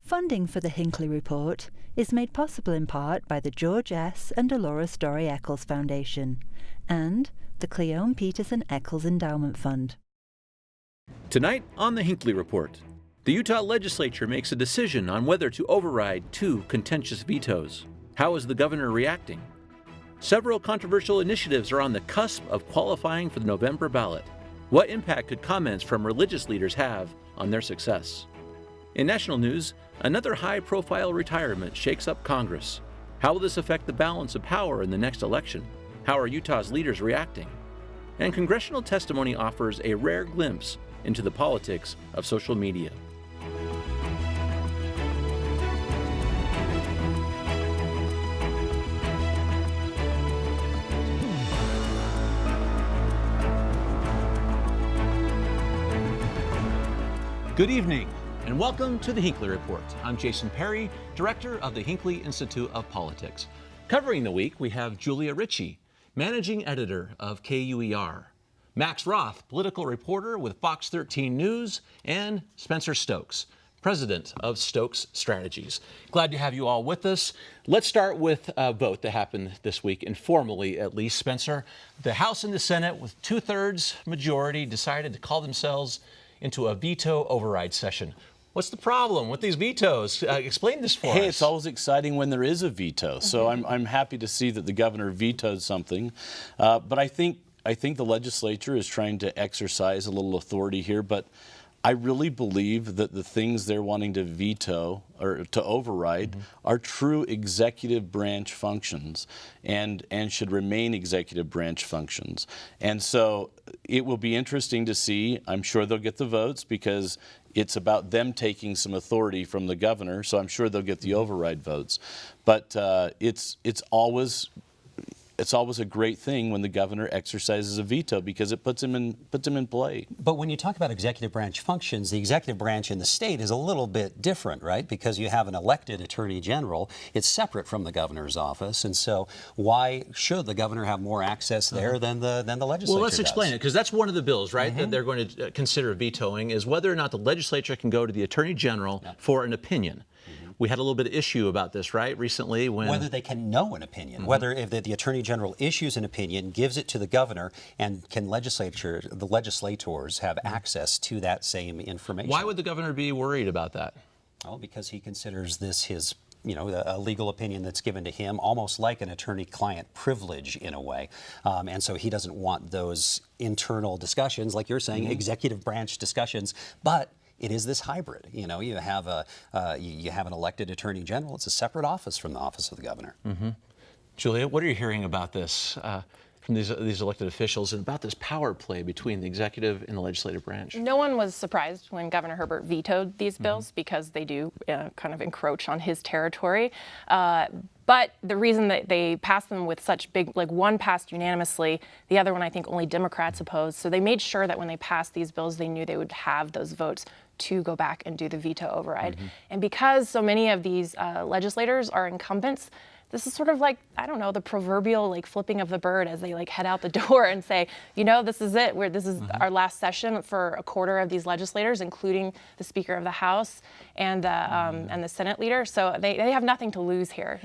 Funding for the Hinckley Report is made possible in part by the George S. and Dolores Story Eccles Foundation and the Cleone Peterson Eccles Endowment Fund. Tonight on the Hinckley Report, the Utah legislature makes a decision on whether to override 2 contentious vetoes. How is the governor reacting? Several controversial initiatives are on the cusp of qualifying for the November ballot. What impact could comments from religious leaders have on their success? In national news, another high-profile retirement shakes up Congress. How will this affect the balance of power in the next election? How are Utah's leaders reacting? And congressional testimony offers a rare glimpse into the politics of social media. Good evening, and welcome to the Hinckley Report. I'm Jason Perry, director of the Hinckley Institute of Politics. Covering the week, we have Julia Ritchie, managing editor of KUER, Max Roth, political reporter with Fox 13 News, and Spencer Stokes, president of Stokes Strategies. Glad to have you all with us. Let's start with a vote that happened this week, informally at least. Spencer, the House and the Senate, with 2/3 majority, decided to call themselves into a veto override session. What's the problem with these vetoes? Explain this for us. Hey, it's always exciting when there is a veto. So I'm happy to see that the governor vetoed something. But I think the legislature is trying to exercise a little authority here. But I really believe that the things they're wanting to veto or to override are true executive branch functions and should remain executive branch functions. And so it will be interesting to see. I'm sure they'll get the votes because it's about them taking some authority from the governor. So I'm sure they'll get the override votes. But it's always a great thing when the governor exercises a veto because it puts him in play. But when you talk about executive branch functions, the executive branch in the state is a little bit different, right? Because you have an elected attorney general. It's separate from the governor's office. And so why should the governor have more access there than the legislature Well, let's does? explain it, because that's one of the bills, right, that they're going to consider vetoing is whether or not the legislature can go to the attorney general for an opinion. We had a little bit of issue about this, right, recently when... Whether they can know an opinion, whether if the attorney general issues an opinion, gives it to the governor, and can the legislators have access to that same information. Why would the governor be worried about that? Oh, because he considers this his, a legal opinion that's given to him, almost like an attorney-client privilege in a way. And so he doesn't want those internal discussions, like you're saying, executive branch discussions, but it is this hybrid. You have an elected attorney general. It's a separate office from the office of the governor. Julia, what are you hearing about this from these elected officials and about this power play between the executive and the legislative branch? No one was surprised when Governor Herbert vetoed these bills because they do kind of encroach on his territory. But the reason that they passed them with such big, like one passed unanimously, the other one I think only Democrats opposed. So they made sure that when they passed these bills, they knew they would have those votes to go back and do the veto override. And because so many of these legislators are incumbents, this is sort of like, I don't know, the proverbial like flipping of the bird as they like head out the door and say, this is it. This is our last session for a quarter of these legislators, including the Speaker of the House and the Senate leader. So they have nothing to lose here,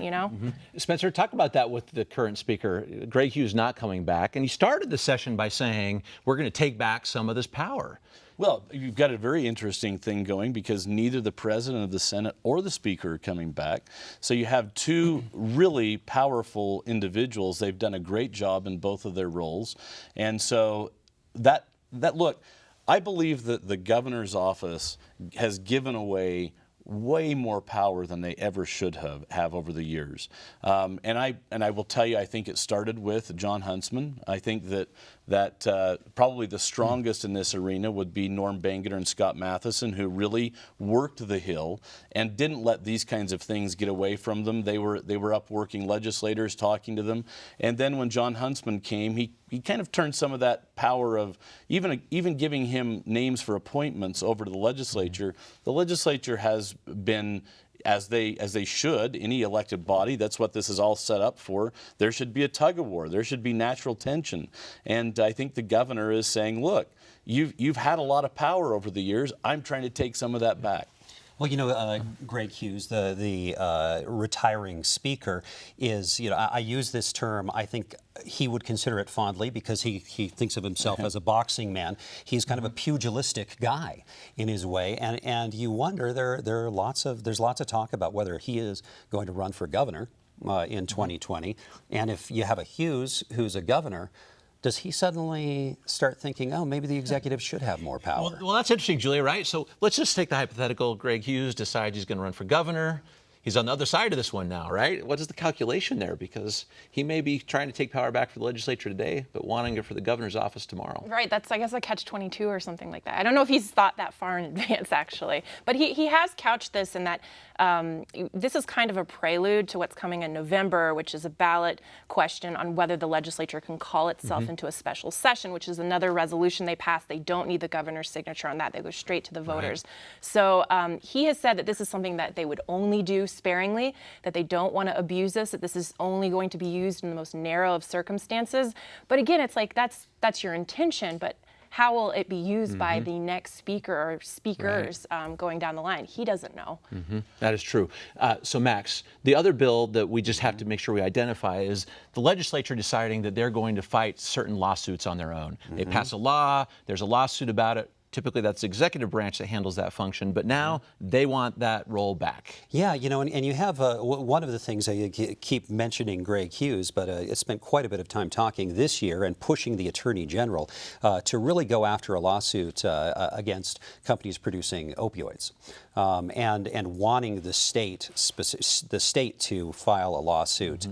Spencer, talk about that with the current Speaker. Greg Hughes not coming back. And he started the session by saying, we're going to take back some of this power. Well, you've got a very interesting thing going because neither the president of the Senate or the Speaker are coming back. So you have two really powerful individuals. They've done a great job in both of their roles. And so look, I believe that the governor's office has given away way more power than they ever should have over the years. And I will tell you, I think it started with John Huntsman. I think that probably the strongest in this arena would be Norm Bangerter and Scott Matheson, who really worked the Hill and didn't let these kinds of things get away from them. They were up working legislators, talking to them. And then when John Huntsman came, he kind of turned some of that power of even giving him names for appointments over to the legislature. The legislature has been, as they should, any elected body. That's what this is all set up for. There should be a tug of war. There should be natural tension. And I think the governor is saying, look, you've had a lot of power over the years. I'm trying to take some of that back. Well, Greg Hughes, the retiring speaker, is, I use this term, I think he would consider it fondly because he thinks of himself as a boxing man. He's kind of a pugilistic guy in his way, and you wonder, there's lots of talk about whether he is going to run for governor in 2020, and if you have a Hughes who's a governor, does he suddenly start thinking, oh, maybe the executive should have more power? Well, that's interesting, Julia, right? So let's just take the hypothetical. Greg Hughes decides he's going to run for governor. He's on the other side of this one now, right? What is the calculation there? Because he may be trying to take power back for the legislature today, but wanting it for the governor's office tomorrow. Right, that's, I guess, a catch-22 or something like that. I don't know if he's thought that far in advance, actually. But he has couched this in that this is kind of a prelude to what's coming in November, which is a ballot question on whether the legislature can call itself into a special session, which is another resolution they passed. They don't need the governor's signature on that. They go straight to the voters. Right. So he has said that this is something that they would only do sparingly, that they don't want to abuse this, that this is only going to be used in the most narrow of circumstances. But again, it's like that's your intention, but how will it be used by the next speaker or speakers going down the line? He doesn't know. That is true. So Max, the other bill that we just have to make sure we identify is the legislature deciding that they're going to fight certain lawsuits on their own. They pass a law, there's a lawsuit about it. Typically, that's the executive branch that handles that function, but now they want that role back. Yeah, and you have one of the things I keep mentioning Greg Hughes, but I spent quite a bit of time talking this year and pushing the Attorney General to really go after a lawsuit against companies producing opioids, and wanting the state to file a lawsuit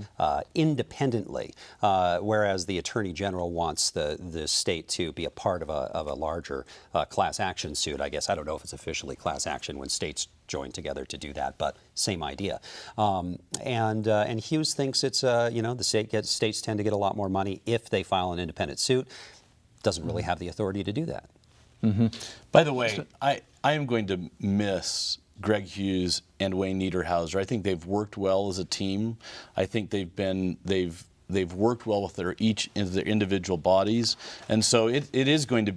independently, whereas the Attorney General wants the state to be a part of a larger class action suit. I guess I don't know if it's officially class action when states join together to do that, but same idea. And Hughes thinks it's the states tend to get a lot more money if they file an independent suit. Doesn't really have the authority to do that. By the way, I am going to miss Greg Hughes and Wayne Niederhauser. I think they've worked well as a team. I think they've worked well with their individual bodies, and so this is going to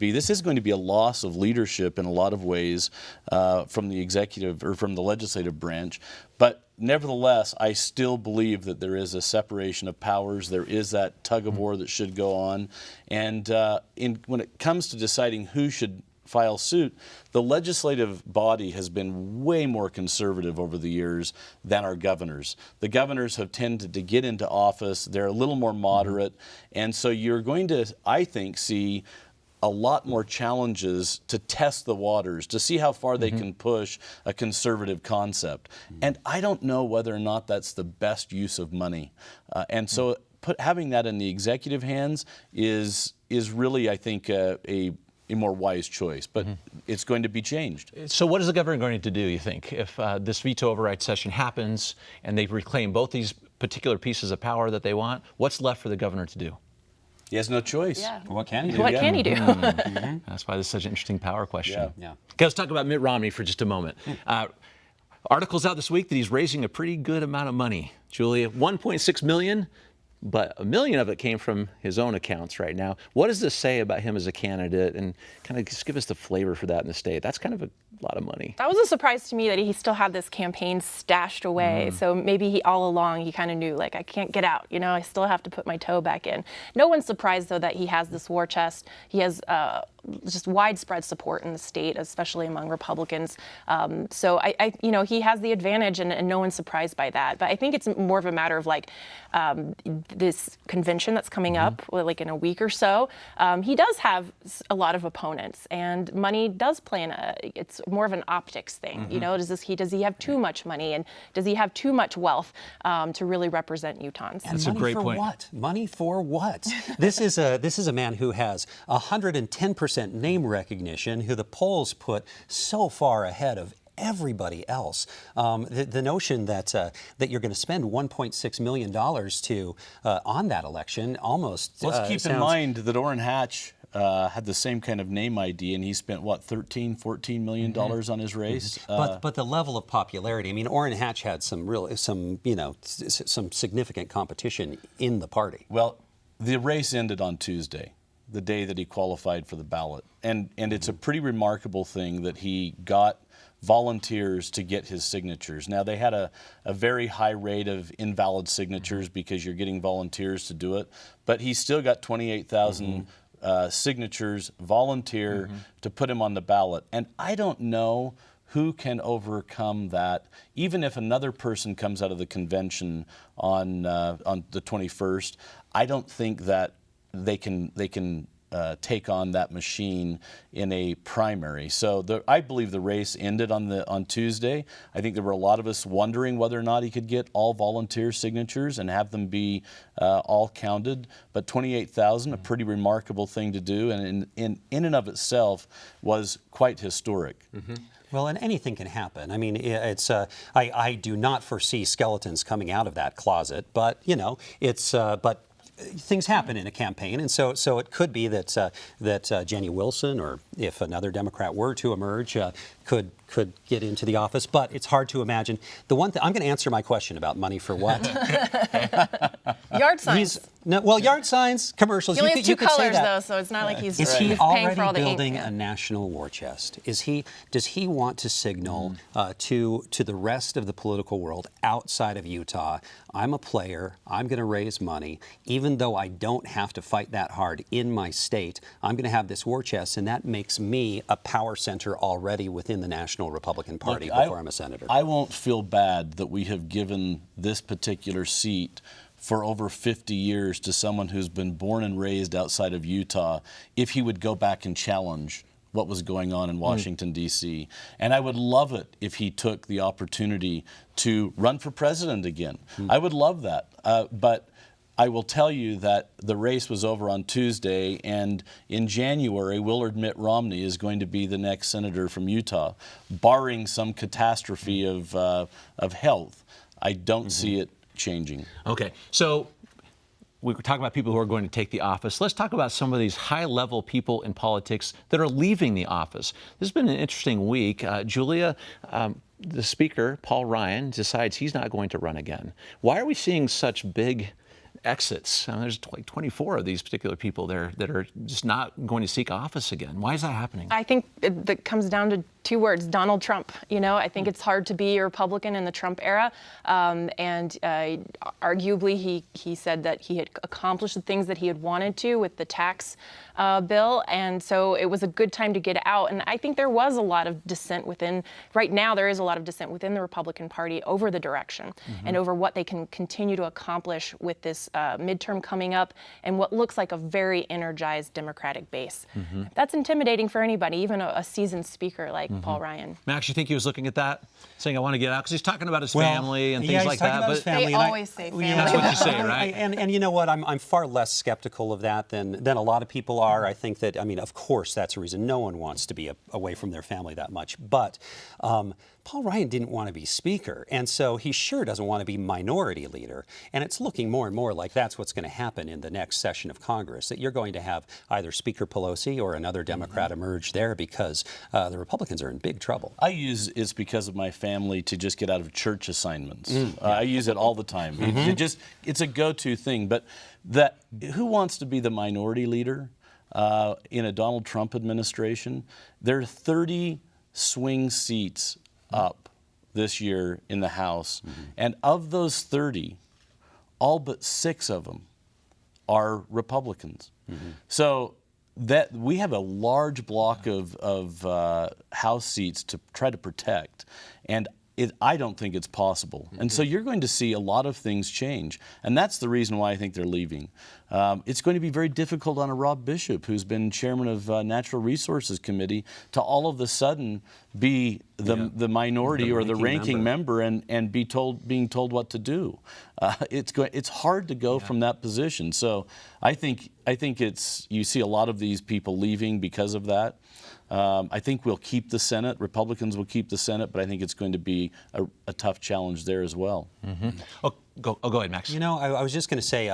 be a loss of leadership in a lot of ways from the executive or from the legislative branch. But nevertheless, I still believe that there is a separation of powers. There is that tug of war that should go on, and when it comes to deciding who should file suit, the legislative body has been way more conservative over the years than our governors. The governors have tended to get into office. They're a little more moderate. And so you're going to, I think, see a lot more challenges to test the waters, to see how far they can push a conservative concept. And I don't know whether or not that's the best use of money. And so having that in the executive hands is really, I think, a more wise choice, but it's going to be changed. So what is the governor going to do, you think, if this veto override session happens and they reclaim both these particular pieces of power that they want? What's left for the governor to do? He has no choice. Yeah. What can he do? What can he do? That's why this is such an interesting power question. Yeah. Okay, let's talk about Mitt Romney for just a moment. Articles out this week that he's raising a pretty good amount of money. Julia, $1.6 million. But $1 million of it came from his own accounts right now. What does this say about him as a candidate? And kind of just give us the flavor for that in the state. That's kind of a lot of money. That was a surprise to me that he still had this campaign stashed away. So maybe all along he kind of knew, like, I can't get out. I still have to put my toe back in. No one's surprised, though, that he has this war chest. He has just widespread support in the state, especially among Republicans. So he has the advantage, and no one's surprised by that. But I think it's more of a matter of this convention that's coming up, like in a week or so. He does have a lot of opponents, and money does play it's more of an optics thing. Does he have too much money, and does he have too much wealth to really represent Utahns? That's a great point. Money for what? This is a man who has 110% name recognition, who the polls put so far ahead of everybody else. The notion that you're going to spend $1.6 million on that election almost Let's keep in mind that Orrin Hatch had the same kind of name ID, and he spent, $13-14 million on his race. But the level of popularity, I mean, Orrin Hatch had some significant competition in the party. Well, the race ended on Tuesday. the day that he qualified for the ballot. And it's a pretty remarkable thing that he got volunteers to get his signatures. Now, they had a very high rate of invalid signatures because you're getting volunteers to do it, but he still got 28,000 signatures, volunteer, to put him on the ballot. And I don't know who can overcome that, even if another person comes out of the convention on the 21st. I don't think that they can take on that machine in a primary. So I believe the race ended on Tuesday. I think there were a lot of us wondering whether or not he could get all volunteer signatures and have them be all counted. But 28,000, a pretty remarkable thing to do, and in and of itself was quite historic. Well, and anything can happen. I mean, it's I do not foresee skeletons coming out of that closet, but it's but things happen in a campaign, and so it could be that Jenny Wilson, or if another Democrat were to emerge, could get into the office. But it's hard to imagine. The one thing I'm going to answer my question about money for what? Yard signs. Yard signs, commercials. He only has two could say colors, that. though, so it's not like he's Is he paying already for all the building ink. a national war chest? Does he want to signal to the rest of the political world outside of Utah, I'm a player, I'm going to raise money, even though I don't have to fight that hard in my state, I'm going to have this war chest, and that makes me a power center already within the National Republican Party before I'm a senator. I won't feel bad that we have given this particular seat for over 50 years to someone who's been born and raised outside of Utah if he would go back and challenge what was going on in Washington, D.C. And I would love it if he took the opportunity to run for president again. I would love that. But I will tell you that the race was over on Tuesday, and in January, Willard Mitt Romney is going to be the next senator from Utah, barring some catastrophe of health. I don't see it changing. Okay, so we were talking about people who are going to take the office. Let's talk about some of these high-level people in politics that are leaving the office. This has been an interesting week. Julia, the Speaker, Paul Ryan, decides he's not going to run again. Why are we seeing such big exits? There's like 24 of these particular people there that are just not going to seek office again. Why is that happening? I think that comes down to two words: Donald Trump. I think it's hard to be a Republican in the Trump era, and arguably he said that he had accomplished the things that he had wanted to with the tax bill, and so it was a good time to get out. And I think there was a lot of dissent within. Right now, there is a lot of dissent within the Republican Party over the direction and over what they can continue to accomplish with this midterm coming up and what looks like a very energized Democratic base. That's intimidating for anybody, even a seasoned speaker like Paul Ryan. Max, you think he was looking at that, saying, I want to get out? Because he's talking about his family and things like that. About his family, they always say family. That's what you say, right? And you know what? I'm far less skeptical of that than a lot of people are. I think that, of course, that's a reason. No one wants to be away from their family that much. But Paul Ryan didn't want to be Speaker, and so he sure doesn't want to be Minority Leader. And it's looking more and more like that's what's going to happen in the next session of Congress, that you're going to have either Speaker Pelosi or another Democrat emerge there, because the Republicans are in big trouble. I use it's because of my family to just get out of church assignments. I use it all the time. It's a go-to thing. But who wants to be the minority leader in a Donald Trump administration? There are 30 swing seats up this year in the House, and of those 30, all but 6 of them are Republicans. So that we have a large block of House seats to try to protect, and I don't think it's possible. And so you're going to see a lot of things change. And that's the reason why I think they're leaving. It's going to be very difficult on a Rob Bishop, who's been chairman of Natural Resources Committee, to all of a sudden be the minority or the ranking member and being told what to do. It's hard to go from that position. So I think you see a lot of these people leaving because of that. I think we'll keep the Senate. Republicans will keep the Senate, but I think it's going to be a tough challenge there as well. Go ahead, Max. I was just going to say,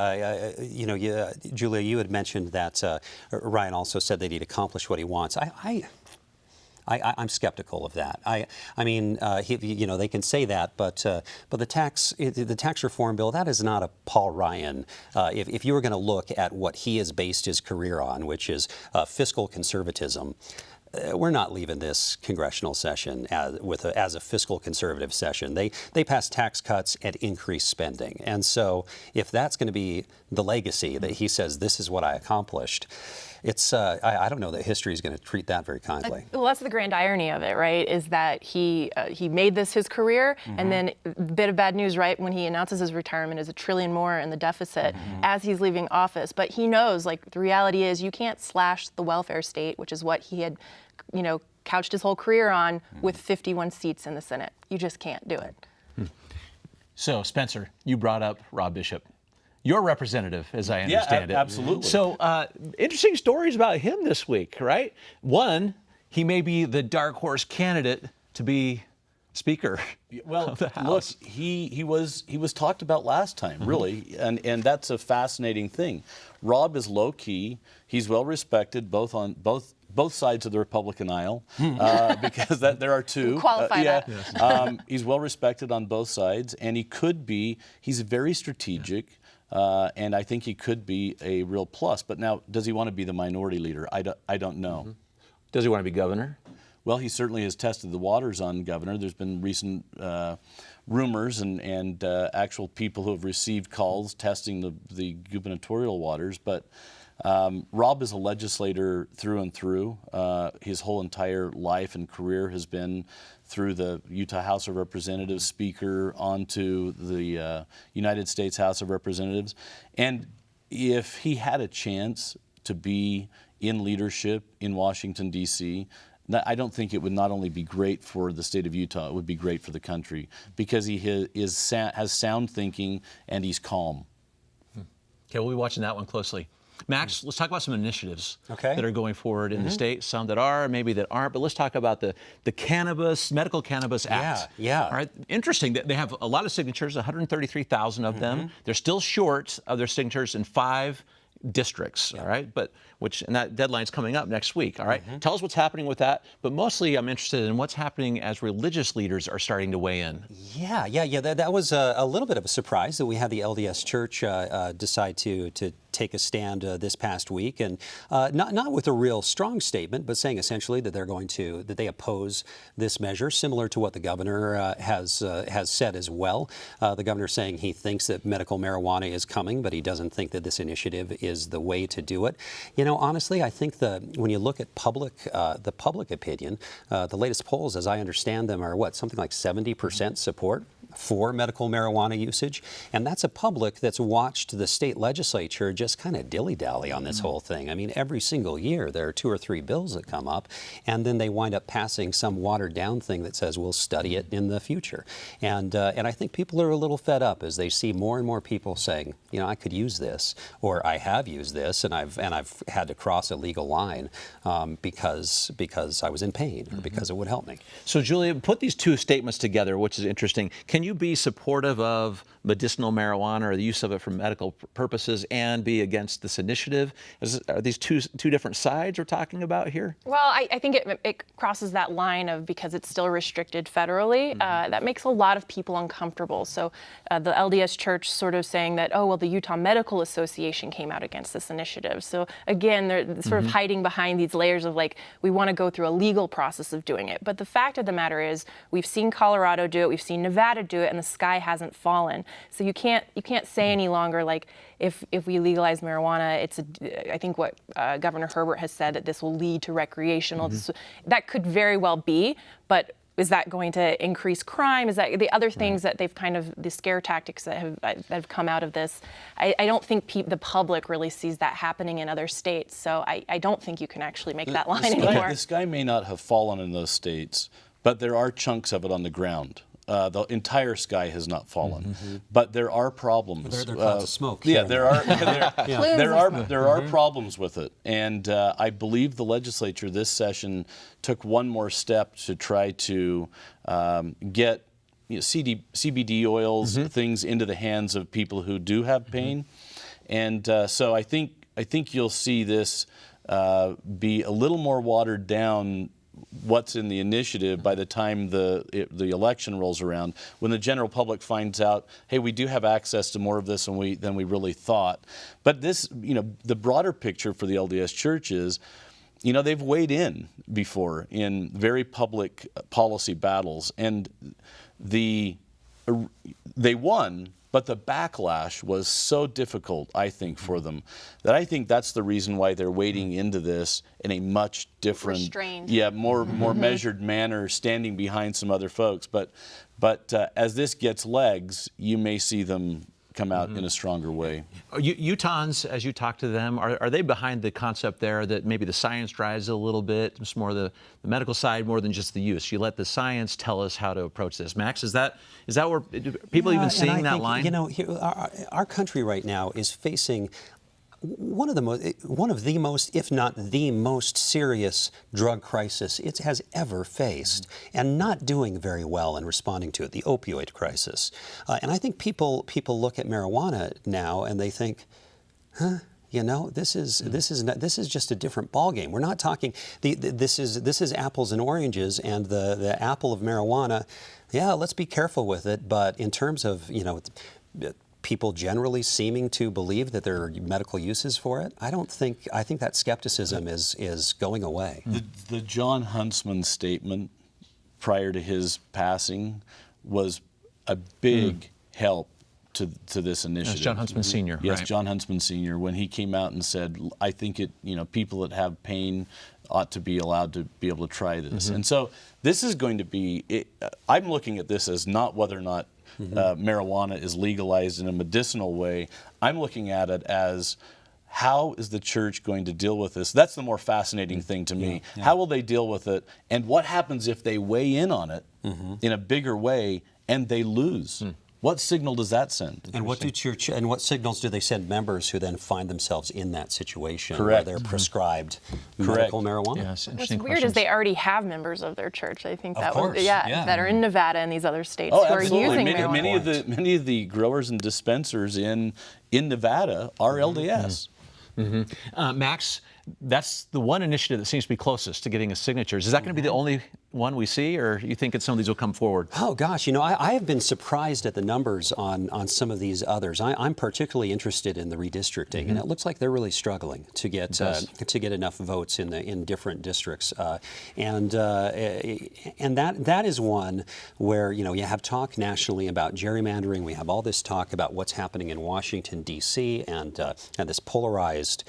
Julia, you had mentioned that Ryan also said that he'd accomplish what he wants. I'm skeptical of that. I mean, they can say that, but the tax reform bill, that is not a Paul Ryan. If you were going to look at what he has based his career on, which is fiscal conservatism, we're not leaving this congressional session as a fiscal conservative session. They passed tax cuts and increased spending, and so if that's going to be the legacy that he says this is what I accomplished, it's I don't know that history is going to treat that very kindly. Well, that's the grand irony of it, right? Is that he made this his career, and then a bit of bad news, right? When he announces his retirement is $1 trillion more in the deficit as he's leaving office. But he knows, like, the reality is you can't slash the welfare state, which is what he had, couched his whole career on, with 51 seats in the Senate. You just can't do it. So, Spencer, you brought up Rob Bishop. Your representative, as I understand it. Yeah, absolutely. So, interesting stories about him this week, right? One, he may be the dark horse candidate to be Speaker of the House. Look, he was talked about last time, really, and that's a fascinating thing. Rob is low key. He's well respected both on both sides of the Republican aisle, because there are two. Qualify that. Yes. He's well respected on both sides, and he's very strategic. And I think he could be a real plus. But now, does he want to be the minority leader? I don't know. Does he want to be governor? Well, he certainly has tested the waters on governor. There's been recent rumors and actual people who have received calls testing the gubernatorial waters. But Rob is a legislator through and through. His whole entire life and career has been through the Utah House of Representatives, Speaker, onto the United States House of Representatives. And if he had a chance to be in leadership in Washington, D.C., I don't think it would not only be great for the state of Utah, it would be great for the country, because he has sound thinking and he's calm. Okay, we'll be watching that one closely. Max, let's talk about some initiatives that are going forward in the state, some that are, maybe that aren't, but let's talk about the Medical Cannabis Act. Yeah. All right, interesting that they have a lot of signatures, 133,000 of them. They're still short of their signatures in 5 districts, all right, and that deadline's coming up next week, all right? Tell us what's happening with that, but mostly I'm interested in what's happening as religious leaders are starting to weigh in. Yeah. That was a little bit of a surprise that we had the LDS Church decide to take a stand this past week, and not with a real strong statement, but saying essentially that that they oppose this measure, similar to what the governor has said as well. The governor saying he thinks that medical marijuana is coming, but he doesn't think that this initiative is the way to do it. Honestly, I think when you look at the public opinion, the latest polls, as I understand them, are something like 70% support for medical marijuana usage, and that's a public that's watched the state legislature just kind of dilly-dally on this whole thing. I mean, every single year there are 2 or 3 bills that come up, and then they wind up passing some watered-down thing that says we'll study it in the future. And I think people are a little fed up as they see more and more people saying, I could use this, or I have used this, and I've had to cross a legal line because I was in pain or because it would help me. So, Julia, put these 2 statements together, which is interesting. Can you be supportive of medicinal marijuana or the use of it for medical purposes and be against this initiative? Are these two different sides we're talking about here? Well, I think it crosses that line of, because it's still restricted federally, that makes a lot of people uncomfortable. So the LDS Church sort of saying that, the Utah Medical Association came out against this initiative. So again, they're sort of hiding behind these layers of we want to go through a legal process of doing it. But the fact of the matter is, we've seen Colorado do it, we've seen Nevada do it, and the sky hasn't fallen. So you can't say any longer, if we legalize marijuana, I think what Governor Herbert has said, that this will lead to recreational. That could very well be, but is that going to increase crime? Is that the other things that they've the scare tactics that have come out of this? I don't think the public really sees that happening in other states. So I don't think you can actually make that line anymore. The sky may not have fallen in those states, but there are chunks of it on the ground. The entire sky has not fallen, but there are problems. There are clouds of smoke. Yeah, there are problems with it, and I believe the legislature this session took one more step to try to get CBD oils, things into the hands of people who do have pain, and so I think you'll see this be a little more watered down what's in the initiative by the time the election rolls around, when the general public finds out, hey, we do have access to more of this than we really thought. But this, the broader picture for the LDS Church is, they've weighed in before in very public policy battles, and they won, but the backlash was so difficult, I think, for them, that I think that's the reason why they're wading into this in a much different, restrained, more measured manner, standing behind some other folks. But as this gets legs, you may see them come out in a stronger way. Utahns, as you talk to them, are they behind the concept there that maybe the science drives it a little bit? It's more the medical side more than just the use. You let the science tell us how to approach this. Max, is that where people even seeing that line? Our country right now is facing one of the most, if not the most serious drug crisis it has ever faced, and not doing very well in responding to it, the opioid crisis. And I think people look at marijuana now and they think, this is just a different ballgame. We're not talking. This is apples and oranges, and the apple of marijuana. Yeah, let's be careful with it. But in terms of people generally seeming to believe that there are medical uses for it, I think that skepticism is going away. The John Huntsman statement prior to his passing was a big help to this initiative. That's John Huntsman Sr., Yes, right? John Huntsman Sr., when he came out and said, I think people that have pain ought to be allowed to be able to try this. And so this is going to be, I'm looking at this as not whether or not marijuana is legalized in a medicinal way. I'm looking at it as, how is the church going to deal with this? That's the more fascinating thing to me. Yeah. How will they deal with it? And what happens if they weigh in on it in a bigger way and they lose? What signal does that send? And what signals do they send members who then find themselves in that situation Correct. where they're prescribed medical marijuana? Yes, What's interesting weird is they already have members of their church. I think that course, that are in Nevada and these other states Oh, who absolutely. are using marijuana. Many of the growers and dispensers in Nevada are LDS. Max, that's the one initiative that seems to be closest to getting us signatures. Is that going to be the only one we see, or you think some of these will come forward? Oh gosh, I have been surprised at the numbers on some of these others. I'm particularly interested in the redistricting, and it looks like they're really struggling to get enough votes in different districts, and that is one where you have talk nationally about gerrymandering. We have all this talk about what's happening in Washington D.C. and this polarized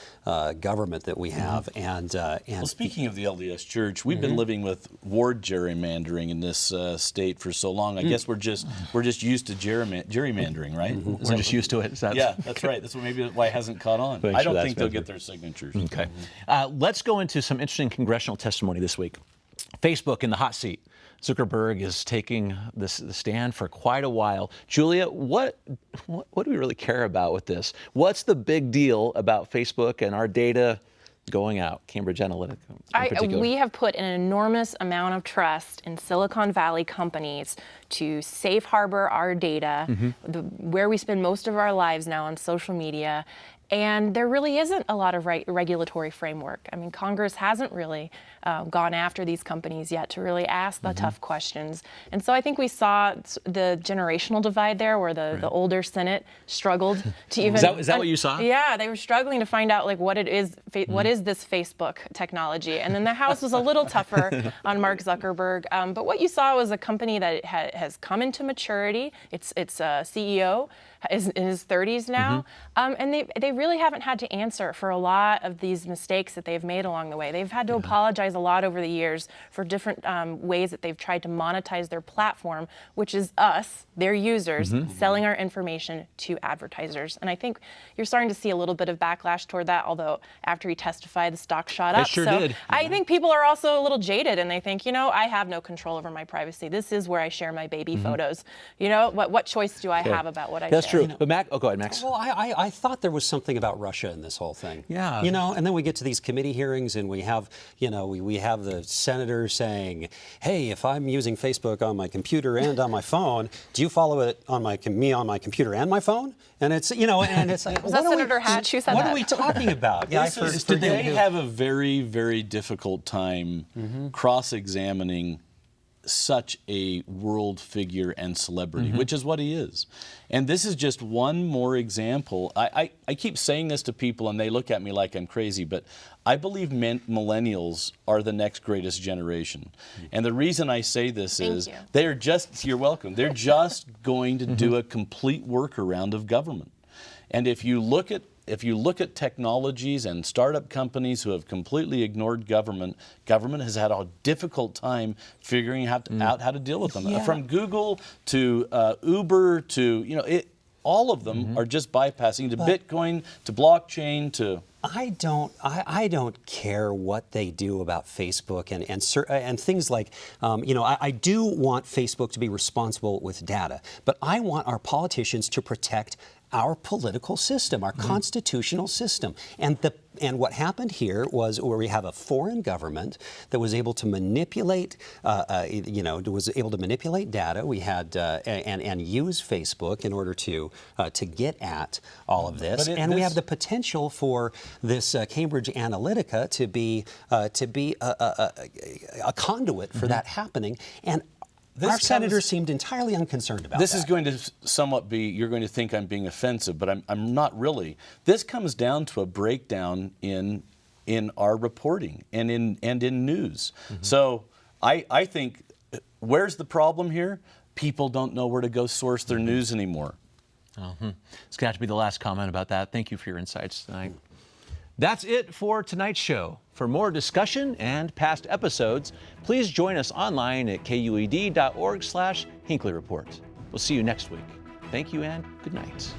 government that we have. Well, speaking of the LDS Church, we've been living with ward gerrymandering in this state for so long. I guess we're just used to gerrymandering, right? We're just used to it. Yeah, that's right. That's maybe why it hasn't caught on. I don't think they'll get their signatures. Okay. Let's go into some interesting congressional testimony this week. Facebook in the hot seat. Zuckerberg is taking the stand for quite a while. Julia, what do we really care about with this? What's the big deal about Facebook and our data going out, Cambridge Analytica in particular? We have put an enormous amount of trust in Silicon Valley companies to safe harbor our data, where we spend most of our lives now on social media. And there really isn't a lot of regulatory framework. I mean, Congress hasn't really gone after these companies yet to really ask the tough questions. And so I think we saw the generational divide there, where the older Senate struggled to even... Is that what you saw? Yeah, they were struggling to find out what it is, what is this Facebook technology? And then the House was a little tougher on Mark Zuckerberg. But what you saw was a company that has come into maturity. Its CEO is in his 30s now, and they really haven't had to answer for a lot of these mistakes that they've made along the way. They've had to apologize a lot over the years for different ways that they've tried to monetize their platform, which is us, their users, selling our information to advertisers. And I think you're starting to see a little bit of backlash toward that, although after he testified, the stock shot up. It sure did. I think people are also a little jaded, and they think, I have no control over my privacy. This is where I share my baby photos. What choice do I have about what I share? true. But go ahead, Max. Well, I thought there was something about Russia in this whole thing. Yeah. And then we get to these committee hearings and we have, we have the senator saying, hey, if I'm using Facebook on my computer and on my phone, do you follow it on me on my computer and my phone? And it's, and it's like, Was that Senator Hatch who said what that? are we talking about? They have a very, very difficult time cross-examining such a world figure and celebrity, which is what he is. And this is just one more example. I keep saying this to people and they look at me like I'm crazy, but I believe millennials are the next greatest generation. And the reason I say this is they're just, you're welcome, they're just going to do a complete workaround of government. And if you look at technologies and startup companies who have completely ignored government, government has had a difficult time figuring out how to deal with them. From Google to Uber to, all of them are just bypassing to Bitcoin, to blockchain, to... I don't care what they do about Facebook and things like, I do want Facebook to be responsible with data, but I want our politicians to protect our political system, our constitutional system. And what happened here was where we have a foreign government that was able to manipulate, data. We had and use Facebook in order to get at all of this. We have the potential for this Cambridge Analytica to be a conduit for that happening. And our senators seemed entirely unconcerned about this. This is going to somewhat be, you're going to think I'm being offensive, but I'm not really. This comes down to a breakdown in our reporting and in news. So I think, where's the problem here? People don't know where to go source their news anymore. It's going to have to be the last comment about that. Thank you for your insights tonight. That's it for tonight's show. For more discussion and past episodes, please join us online at kued.org/Hinckley Report. We'll see you next week. Thank you and good night.